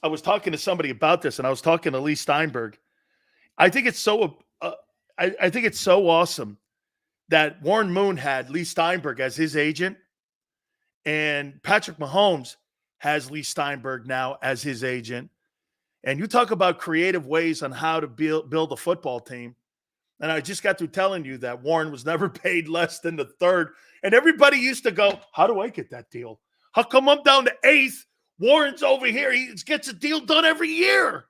I was talking to somebody about this, and I was talking to Lee Steinberg. I think it's so I think it's so awesome that Warren Moon had Lee Steinberg as his agent, and Patrick Mahomes has Lee Steinberg now as his agent. And you talk about creative ways on how to build a football team. And I just got through telling you that Warren was never paid less than the third. And everybody used to go, how do I get that deal? How come I'm down to eighth? Warren's over here. He gets a deal done every year.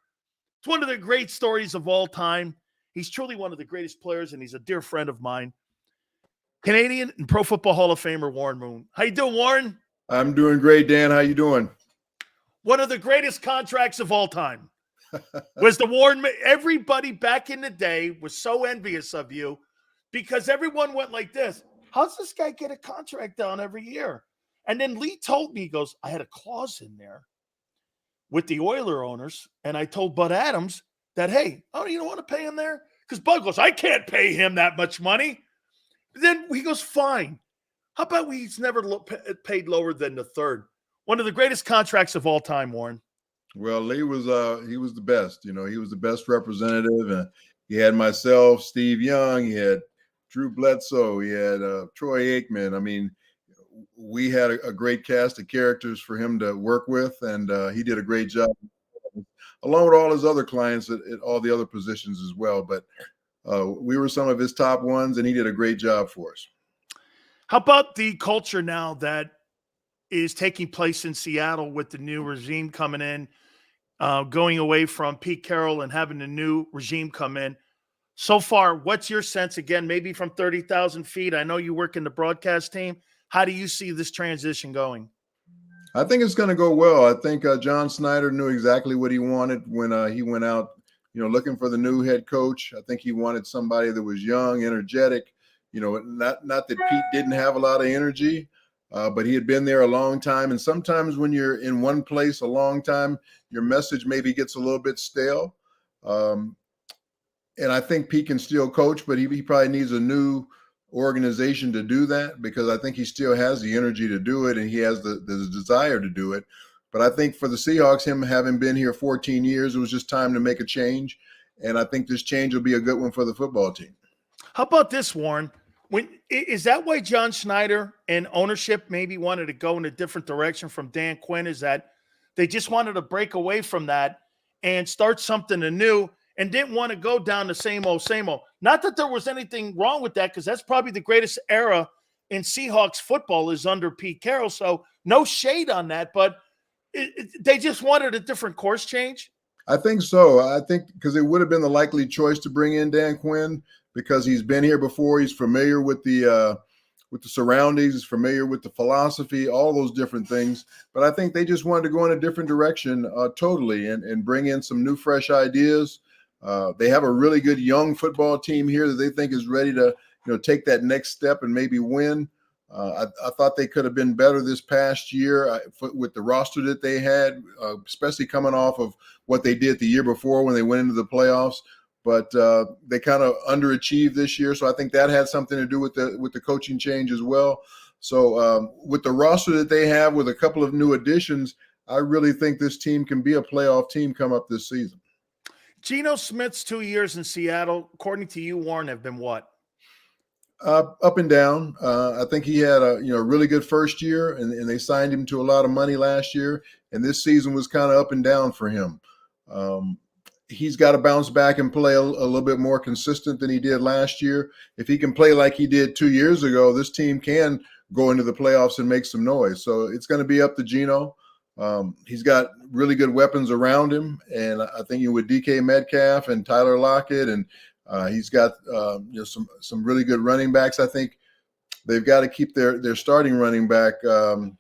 It's one of the great stories of all time. He's truly one of the greatest players, and he's a dear friend of mine. Canadian and Pro Football Hall of Famer Warren Moon. How you doing, Warren? I'm doing great, Dan. How you doing? One of the greatest contracts of all time was the Warren. Everybody back in the day was so envious of you because everyone went like this. How's this guy get a contract down every year? And then Lee told me, he goes, I had a clause in there with the Oiler owners, and I told Bud Adams that, hey, oh, you don't want to pay him there? Because Bud goes, I can't pay him that much money. Then he goes, fine. How about he's never paid lower than the third? One of the greatest contracts of all time, Warren. Well, Lee was he was the best. You know, he was the best representative. And he had myself, Steve Young, he had Drew Bledsoe, he had Troy Aikman. I mean, we had a great cast of characters for him to work with, and he did a great job, along with all his other clients at all the other positions as well. But we were some of his top ones, and he did a great job for us. How about the culture now that is taking place in Seattle with the new regime coming in, going away from Pete Carroll and having the new regime come in? So far, what's your sense, again, maybe from 30,000 feet? I know you work in the broadcast team. How do you see this transition going? I think it's going to go well. I think John Snyder knew exactly what he wanted when he went out, looking for the new head coach. I think he wanted somebody that was young, energetic. Not that Pete didn't have a lot of energy, but he had been there a long time. And sometimes when you're in one place a long time, your message maybe gets a little bit stale. And I think Pete can still coach, but he probably needs a new organization to do that, because I think he still has the energy to do it, and he has the desire to do it. But I think for the Seahawks, him having been here 14 years, it was just time to make a change. And I think this change will be a good one for the football team. How about this, Warren? Is that why John Schneider and ownership maybe wanted to go in a different direction from Dan Quinn? Is that they just wanted to break away from that and start something anew and didn't want to go down the same old, same old? Not that there was anything wrong with that, because that's probably the greatest era in Seahawks football is under Pete Carroll. So no shade on that, but they just wanted a different course change. I think so. I think because it would have been the likely choice to bring in Dan Quinn, because he's been here before. He's familiar with the surroundings, he's familiar with the philosophy, all those different things. But I think they just wanted to go in a different direction totally and bring in some new, fresh ideas. They have a really good young football team here that they think is ready to take that next step and maybe win. I thought they could have been better this past year with the roster that they had, especially coming off of what they did the year before when they went into the playoffs. But they kind of underachieved this year, so I think that had something to do with the coaching change as well. So with the roster that they have, with a couple of new additions, I really think this team can be a playoff team come up this season. Geno Smith's 2 years in Seattle, according to you, Warren, have been what? Up and down. I think he had a really good first year, and they signed him to a lot of money last year. And this season was kind of up and down for him. He's got to bounce back and play a little bit more consistent than he did last year. If he can play like he did 2 years ago, this team can go into the playoffs and make some noise. So it's going to be up to Geno. He's got really good weapons around him, and I think with DK Metcalf and Tyler Lockett, and he's got some really good running backs. I think they've got to keep their starting running back. I'm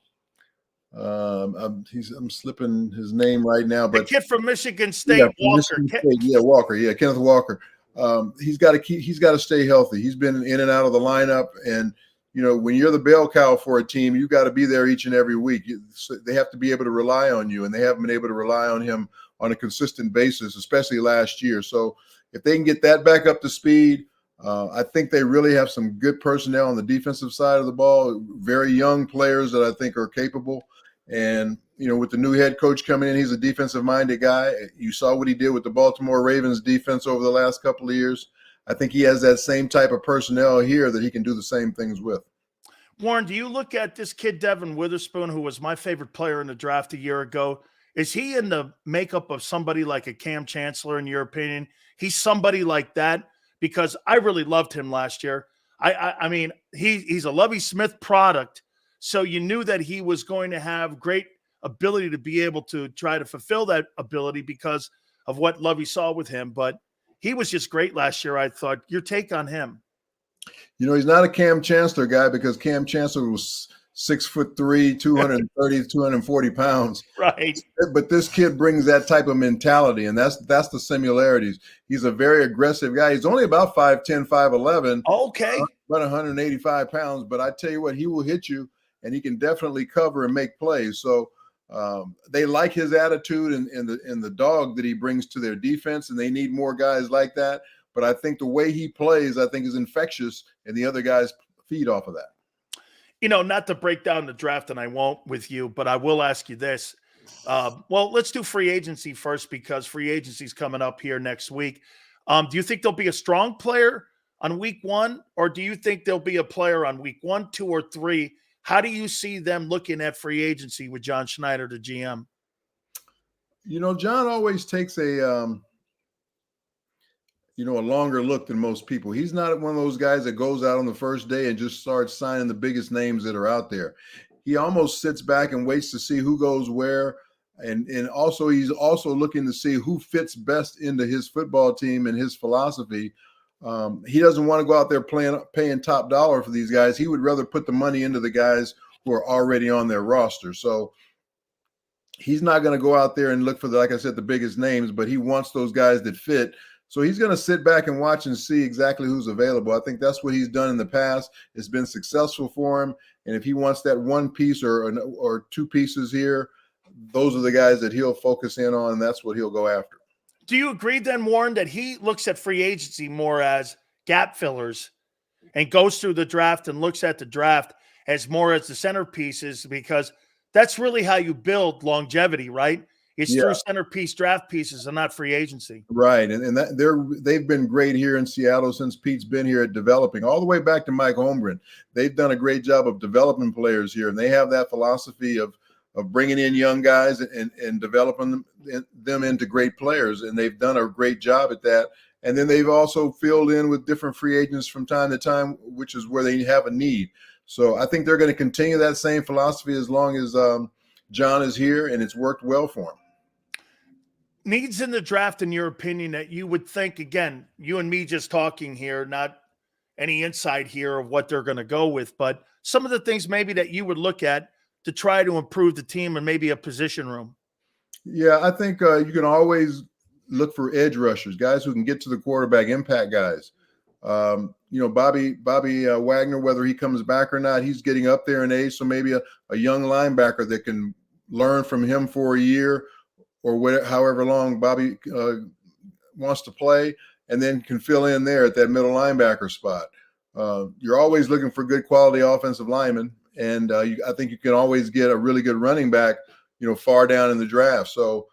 slipping his name right now, but the kid from Michigan State, Walker. Walker. Yeah, Kenneth Walker. He's got to stay healthy. He's been in and out of the lineup, and when you're the bell cow for a team, you got to be there each and every week. They have to be able to rely on you, and they haven't been able to rely on him on a consistent basis, especially last year. So if they can get that back up to speed, I think they really have some good personnel on the defensive side of the ball, very young players that I think are capable. And, with the new head coach coming in, he's a defensive-minded guy. You saw what he did with the Baltimore Ravens defense over the last couple of years. I think he has that same type of personnel here that he can do the same things with. Warren, do you look at this kid, Devin Witherspoon, who was my favorite player in the draft a year ago? Is he in the makeup of somebody like a Cam Chancellor, in your opinion? He's somebody like that, because I really loved him last year. I mean, he's a Lovie Smith product, so you knew that he was going to have great ability to be able to try to fulfill that ability because of what Lovie saw with him. But he was just great last year, I thought. Your take on him? He's not a Cam Chancellor guy, because Cam Chancellor was 6'3", 230, 240 pounds. Right. But this kid brings that type of mentality, and that's the similarities. He's a very aggressive guy. He's only about 5'10", 5'11". Okay. About 185 pounds. But I tell you what, he will hit you, and he can definitely cover and make plays. So they like his attitude and the dog that he brings to their defense, and they need more guys like that. But I think the way he plays, I think, is infectious, and the other guys feed off of that. Not to break down the draft, and I won't with you, but I will ask you this. Well, let's do free agency first, because free agency is coming up here next week. Do you think there'll be a strong player on week 1, or do you think there'll be a player on week 1, 2, or 3? How do you see them looking at free agency with John Schneider, the GM? John always takes a longer look than most people. He's not one of those guys that goes out on the first day and just starts signing the biggest names that are out there. He almost sits back and waits to see who goes where. And also he's also looking to see who fits best into his football team and his philosophy. He doesn't want to go out there paying top dollar for these guys. He would rather put the money into the guys who are already on their roster. So he's not going to go out there and look for, like I said, the biggest names, but he wants those guys that fit. So he's going to sit back and watch and see exactly who's available. I think that's what he's done in the past. It's been successful for him. And if he wants that one piece or two pieces here, those are the guys that he'll focus in on, and that's what he'll go after. Do you agree then, Warren, that he looks at free agency more as gap fillers and goes through the draft and looks at the draft as more as the centerpieces, because that's really how you build longevity, right? It's through centerpiece draft pieces and not free agency. Right. And they've been great here in Seattle since Pete's been here at developing, all the way back to Mike Holmgren. They've done a great job of developing players here, and they have that philosophy of bringing in young guys and developing them into great players, and they've done a great job at that. And then they've also filled in with different free agents from time to time, which is where they have a need. So I think they're going to continue that same philosophy as long as John is here, and it's worked well for him. Needs in the draft, in your opinion, that you would think, again, you and me just talking here, not any insight here of what they're going to go with, but some of the things maybe that you would look at to try to improve the team and maybe a position room? Yeah, I think you can always look for edge rushers, guys who can get to the quarterback, impact guys. Bobby Wagner, whether he comes back or not, he's getting up there in age, so maybe a young linebacker that can learn from him for a year or however long Bobby wants to play, and then can fill in there at that middle linebacker spot. You're always looking for good quality offensive linemen, and I think you can always get a really good running back, far down in the draft. So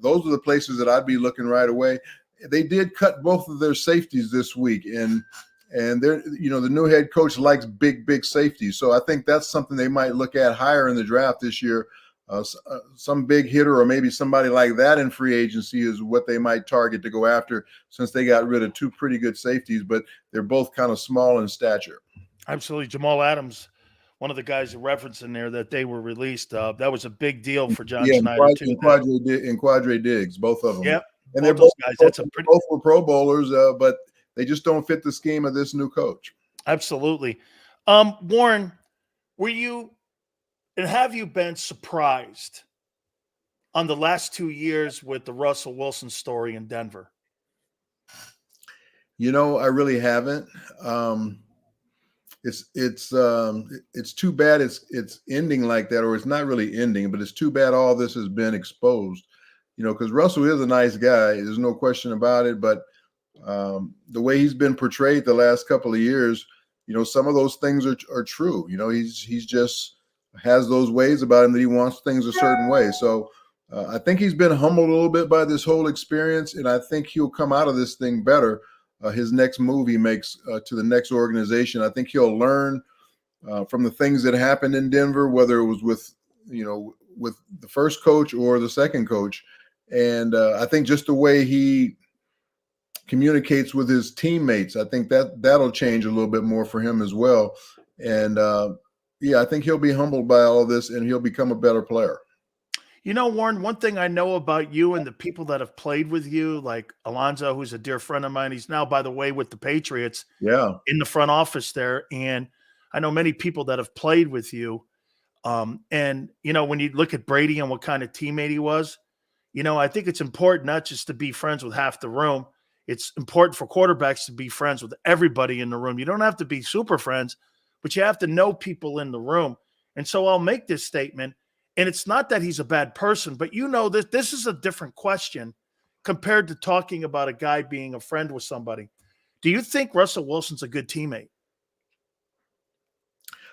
those are the places that I'd be looking right away. They did cut both of their safeties this week, and they're, the new head coach likes big safeties. So I think that's something they might look at higher in the draft this year. Some big hitter or maybe somebody like that in free agency is what they might target to go after, since they got rid of two pretty good safeties, but they're both kind of small in stature. Absolutely. Jamal Adams, one of the guys you referenced in there that they were released. That was a big deal for John Schneider too. Quadre Diggs, both of them. Yep. And they're both guys. Both were Pro Bowlers, but they just don't fit the scheme of this new coach. Absolutely. Warren, have you been surprised on the last 2 years with the Russell Wilson story in Denver? I really haven't. It's too bad it's ending like that, or it's not really ending, but it's too bad all this has been exposed. Because Russell is a nice guy, there's no question about it. But the way he's been portrayed the last couple of years, some of those things are true. He's just has those ways about him that he wants things a certain way. So I think he's been humbled a little bit by this whole experience, and I think he'll come out of this thing better. His next move he makes to the next organization, I think he'll learn from the things that happened in Denver, whether it was with the first coach or the second coach. And I think just the way he communicates with his teammates, I think that'll change a little bit more for him as well. And I think he'll be humbled by all of this, and he'll become a better player. Warren, one thing I know about you and the people that have played with you, like Alonzo, who's a dear friend of mine, he's now, by the way, with the Patriots in the front office there. And I know many people that have played with you. And when you look at Brady and what kind of teammate he was, I think it's important not just to be friends with half the room. It's important for quarterbacks to be friends with everybody in the room. You don't have to be super friends, but you have to know people in the room. And so I'll make this statement, and it's not that he's a bad person, but that this is a different question compared to talking about a guy being a friend with somebody. Do you think Russell Wilson's a good teammate?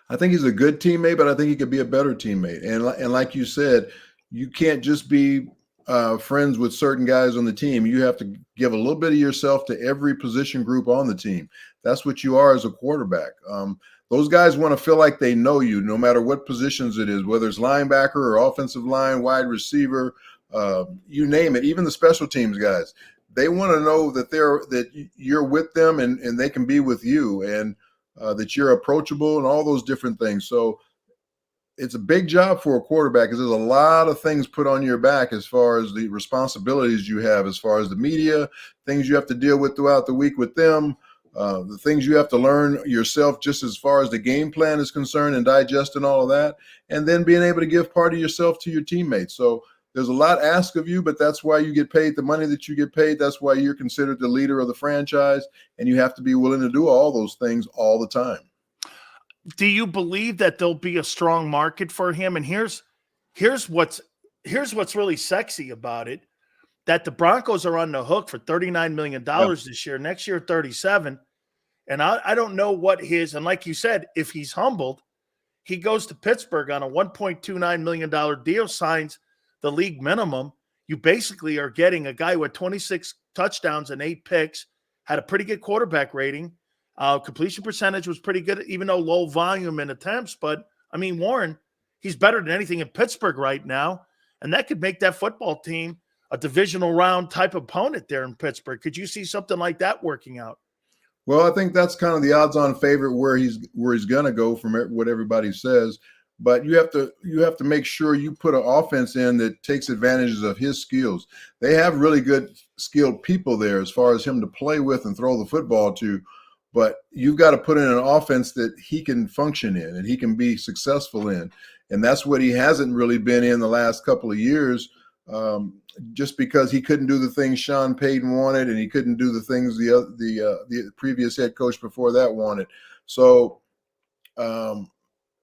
I think he's a good teammate, but I think he could be a better teammate. And like you said, you can't just be friends with certain guys on the team. You have to give a little bit of yourself to every position group on the team. That's what you are as a quarterback. Those guys want to feel like they know you, no matter what positions it is, whether it's linebacker or offensive line, wide receiver, you name it. Even the special teams guys, they want to know that you're with them and they can be with you, and that you're approachable and all those different things. So it's a big job for a quarterback because there's a lot of things put on your back as far as the responsibilities you have, as far as the media, things you have to deal with throughout the week with them, the things you have to learn yourself just as far as the game plan is concerned and digest and all of that, and then being able to give part of yourself to your teammates. So there's a lot asked of you, but that's why you get paid the money that you get paid. That's why you're considered the leader of the franchise, and you have to be willing to do all those things all the time. Do you believe that there'll be a strong market for him? And here's what's really sexy about it, that the Broncos are on the hook for $39 million this year, next year 37. And I don't know what and like you said, if he's humbled, he goes to Pittsburgh on a $1.29 million deal, signs the league minimum. You basically are getting a guy with 26 touchdowns and 8 picks, had a pretty good quarterback rating. Completion percentage was pretty good, even though low volume in attempts. But, I mean, Warren, he's better than anything in Pittsburgh right now. And that could make that football team a divisional round type opponent there in Pittsburgh. Could you see something like that working out? Well, I think that's kind of the odds-on favorite where he's going to go from what everybody says. But you have to make sure you put an offense in that takes advantages of his skills. They have really good skilled people there as far as him to play with and throw the football to. But you've got to put in an offense that he can function in and he can be successful in. And that's what he hasn't really been in the last couple of years, just because he couldn't do the things Sean Payton wanted, and he couldn't do the things the previous head coach before that wanted. So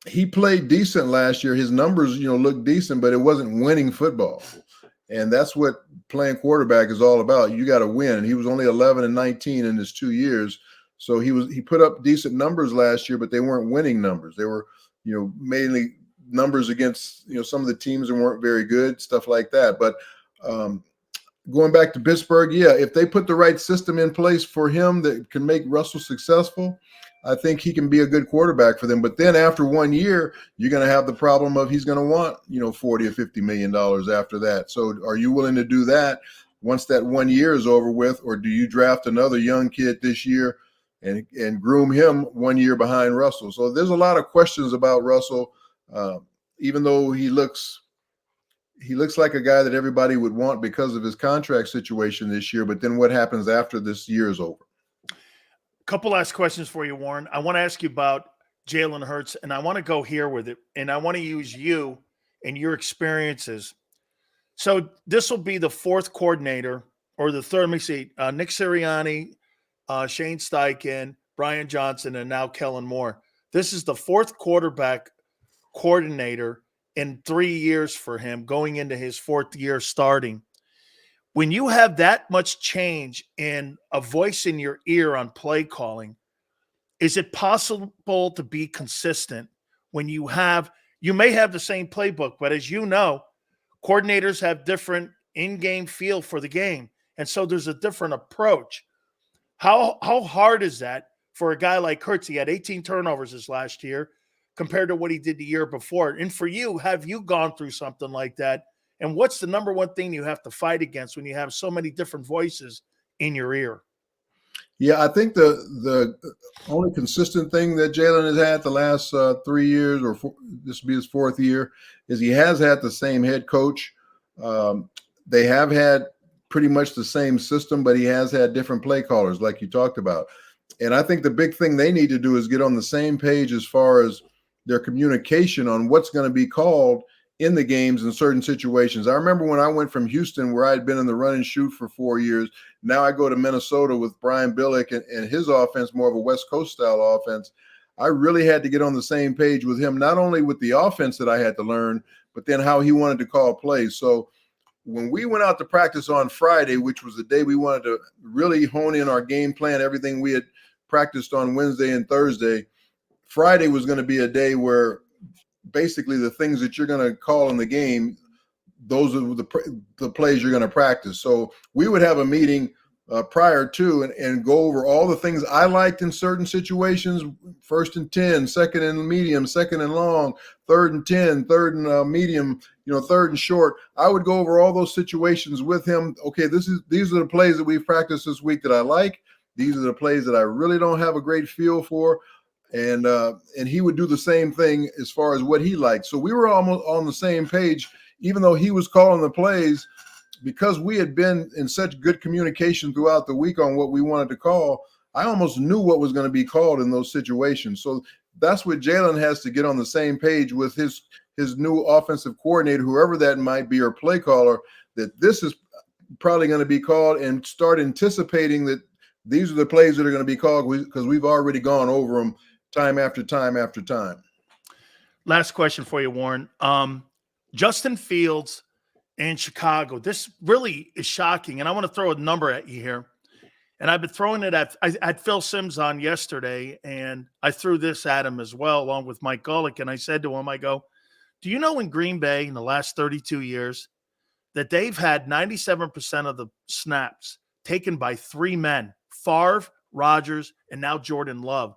he played decent last year. His numbers, looked decent, but it wasn't winning football. And that's what playing quarterback is all about. You got to win. And he was only 11-19 in his 2 years. So he put up decent numbers last year, but they weren't winning numbers. They were, mainly numbers against, some of the teams that weren't very good, stuff like that. But going back to Pittsburgh, if they put the right system in place for him that can make Russell successful, I think he can be a good quarterback for them. But then after 1 year, you're going to have the problem of he's going to want, $40 or $50 million after that. So are you willing to do that once that 1 year is over with, or do you draft another young kid this year and groom him 1 year behind Russell? So there's a lot of questions about Russell, even though he looks like a guy that everybody would want because of his contract situation this year. But then what happens after this year is over? Couple last questions for you, Warren. I want to ask you about Jalen Hurts, and I want to go here with it, and I want to use you and your experiences. So this will be the fourth coordinator, or the third. Let me see: Nick Sirianni, Shane Steichen, Brian Johnson, and now Kellen Moore. This is the fourth quarterback coordinator in 3 years for him, going into his fourth year starting. When you have that much change and a voice in your ear on play calling, is it possible to be consistent when you have you may have the same playbook, but as you know, coordinators have different in-game feel for the game. And so there's a different approach. How hard is that for a guy like Hurts? He had 18 turnovers this last year compared to what he did the year before. And for you, have you gone through something like that? And what's the number one thing you have to fight against when you have so many different voices in your ear? Yeah, I think the only consistent thing that Jalen has had the last 3 years, or this will be his 4th year, is he has had the same head coach. They have had pretty much the same system, but he has had different play callers, like you talked about. And I think the big thing they need to do is get on the same page as far as their communication on what's going to be called in the games in certain situations. I remember when I went from Houston, where I had been in the run and shoot for 4 years. Now I go to Minnesota with Brian Billick and his offense, more of a West Coast style offense. I really had to get on the same page with him, not only with the offense that I had to learn, but then how he wanted to call plays. So when we went out to practice on Friday, which was the day we wanted to really hone in our game plan, everything we had practiced on Wednesday and Thursday, Friday was going to be a day where basically the things that you're going to call in the game, those are the plays you're going to practice. So we would have a meeting prior to and go over all the things I liked in certain situations: 1st and 10, 2nd and medium, 2nd and long, 3rd and 10, 3rd and medium, 3rd and short. I would go over all those situations with him. Okay, these are the plays that we've practiced this week that I like. These are the plays that I really don't have a great feel for. And he would do the same thing as far as what he liked. So we were almost on the same page, even though he was calling the plays, because we had been in such good communication throughout the week on what we wanted to call. I almost knew what was going to be called in those situations. So that's what Jalen has to get on the same page with his new offensive coordinator, whoever that might be, or play caller, that this is probably going to be called, and start anticipating that these are the plays that are going to be called, because we've already gone over them time after time after time. Last question for you, Warren. Justin Fields in Chicago. This really is shocking, and I want to throw a number at you here. And I've been throwing it I had Phil Simms on yesterday, and I threw this at him as well, along with Mike Golick. And I said to him, I go, do you know in Green Bay in the last 32 years that they've had 97% of the snaps taken by 3 men, Favre, Rodgers, and now Jordan Love?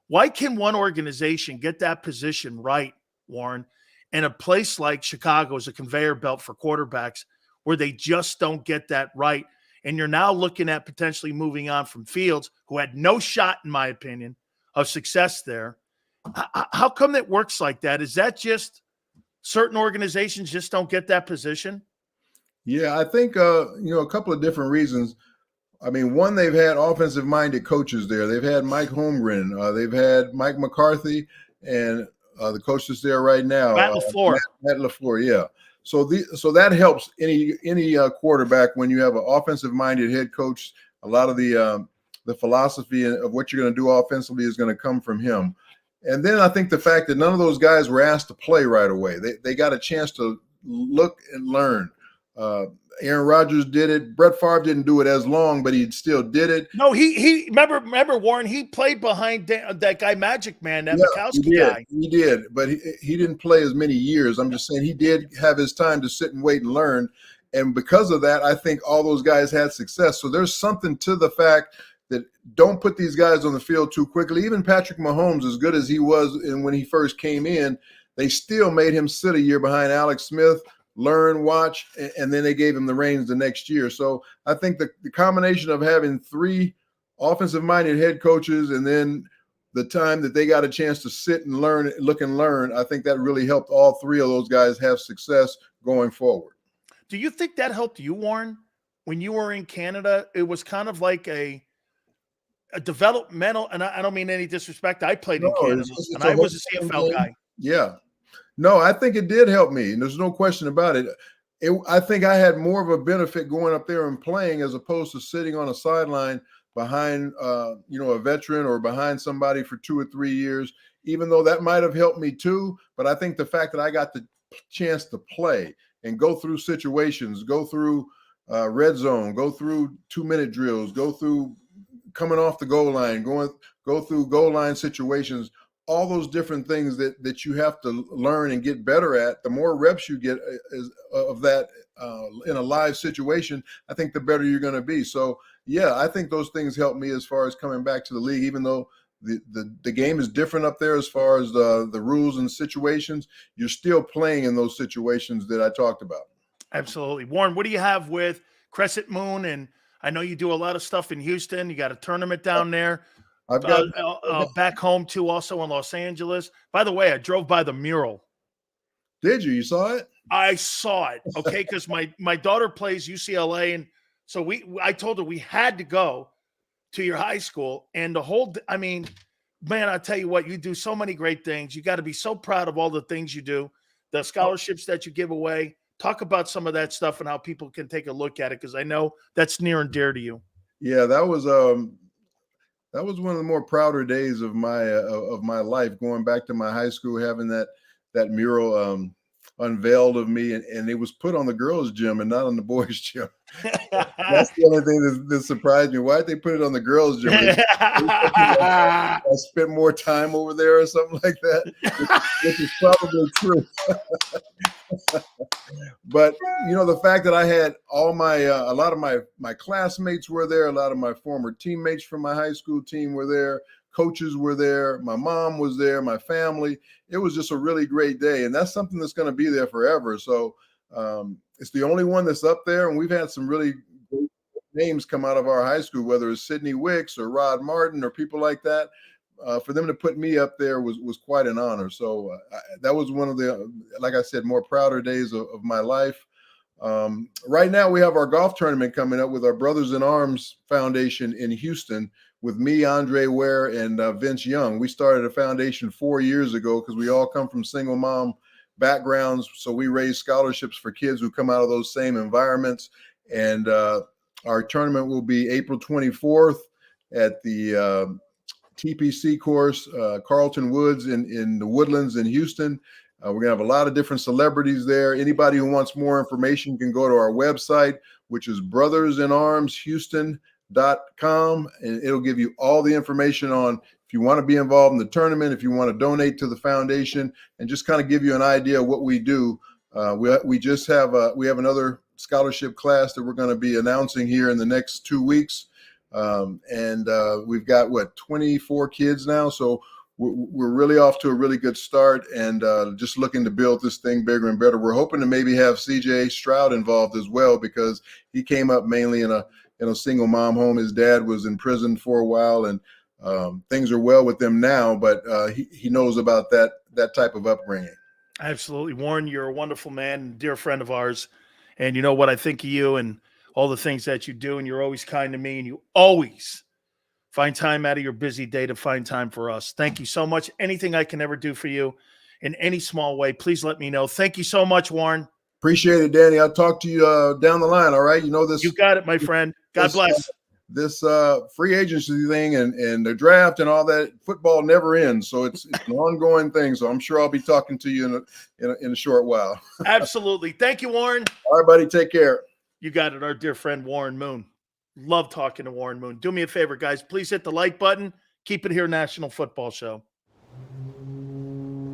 Why can one organization get that position right, Warren, and a place like Chicago is a conveyor belt for quarterbacks where they just don't get that right? And you're now looking at potentially moving on from Fields, who had no shot, in my opinion, of success there. How come it works like that? Is that just certain organizations just don't get that position? Yeah, I think, a couple of different reasons. I mean, one, they've had offensive-minded coaches there. They've had Mike Holmgren. They've had Mike McCarthy, and the coach that's there right now, Matt LaFleur. Matt LaFleur, yeah. So that helps any quarterback when you have an offensive-minded head coach. A lot of the philosophy of what you're going to do offensively is going to come from him. And then I think the fact that none of those guys were asked to play right away. They got a chance to look and learn. Aaron Rodgers did it. Brett Favre didn't do it as long, but he still did it. No, he remember Warren. He played behind that guy Magic Man, that Mikowski guy. He did, but he didn't play as many years. I'm just saying he did have his time to sit and wait and learn, and because of that, I think all those guys had success. So there's something to the fact that don't put these guys on the field too quickly. Even Patrick Mahomes, as good as he was when he first came in, they still made him sit a year behind Alex Smith, learn, watch, and then they gave him the reins the next year. So I think the combination of having 3 offensive-minded head coaches and then the time that they got a chance to sit and learn, look and learn, I think that really helped all 3 of those guys have success going forward. Do you think that helped you, Warren, when you were in Canada? It was kind of like a developmental, and I don't mean any disrespect. I played in Canada, and I was a CFL guy. Yeah. No, I think it did help me, and there's no question about it. I think I had more of a benefit going up there and playing as opposed to sitting on a sideline behind, a veteran or behind somebody for 2 or 3 years, even though that might have helped me too. But I think the fact that I got the chance to play and go through situations, go through red zone, go through 2-minute drills, go through coming off the goal line, go through goal line situations, all those different things that you have to learn and get better at, the more reps you get of that in a live situation, I think the better you're going to be. So yeah, I think those things help me as far as coming back to the league, even though the game is different up there as far as the rules and situations. You're still playing in those situations that I talked about. Absolutely. Warren, what do you have with Crescent Moon? And I know you do a lot of stuff in Houston. You got a tournament down there. I've got Back home too, also in Los Angeles. By the way, I drove by the mural. Did you? You saw it? I saw it. Okay, because my daughter plays UCLA, and so I told her we had to go to your high school, and I mean, man, I tell you what, you do so many great things. You got to be so proud of all the things you do, the scholarships that you give away. Talk about some of that stuff and how people can take a look at it, because I know that's near and dear to you. Yeah, that was one of the more prouder days of my life, going back to my high school, having that mural unveiled of me, and it was put on the girls' gym and not on the boys' gym. That's the only thing that surprised me. Why did they put it on the girls' gym? I spent more time over there or something like that, which is probably true. But the fact that I had all a lot of my classmates were there, a lot of my former teammates from my high school team were there, coaches were there, my mom was there, my family. It was just a really great day, and that's something that's going to be there forever. So it's the only one that's up there, and we've had some really great names come out of our high school, whether it's Sidney Wicks or Rod Martin or people like that. For them to put me up there was quite an honor. So that was one of the, like I said, more prouder days of my life. Right now we have our golf tournament coming up with our Brothers in Arms Foundation in Houston with me, Andre Ware, and Vince Young. We started a foundation 4 years ago because we all come from single mom backgrounds. So we raise scholarships for kids who come out of those same environments. And our tournament will be April 24th at the TPC course, Carlton Woods in the Woodlands in Houston. We're going to have a lot of different celebrities there. Anybody who wants more information can go to our website, which is brothersinarmshouston.com, and it'll give you all the information on if you want to be involved in the tournament, if you want to donate to the foundation, and just kind of give you an idea of what we do. We just have we have another scholarship class that we're going to be announcing here in the next 2 weeks. And we've got 24 kids now. So we're really off to a really good start, and just looking to build this thing bigger and better. We're hoping to maybe have CJ Stroud involved as well, because he came up mainly in a single mom home. His dad was in prison for a while, and things are well with them now, but he knows about that type of upbringing. Absolutely. Warren, you're a wonderful man, dear friend of ours. And you know what I think of you and all the things that you do, and you're always kind to me, and you always find time out of your busy day to find time for us. Thank you so much. Anything I can ever do for you in any small way, please let me know. Thank you so much, Warren. Appreciate it, Danny. I'll talk to you down the line. All right. You know this. You got it, my friend. God bless. This free agency thing and the draft and all that, football never ends. So it's an ongoing thing. So I'm sure I'll be talking to you in a short while. Absolutely. Thank you, Warren. All right, buddy. Take care. You got it. Our dear friend, Warren Moon. Love talking to Warren Moon. Do me a favor, guys. Please hit the like button. Keep it here, National Football Show.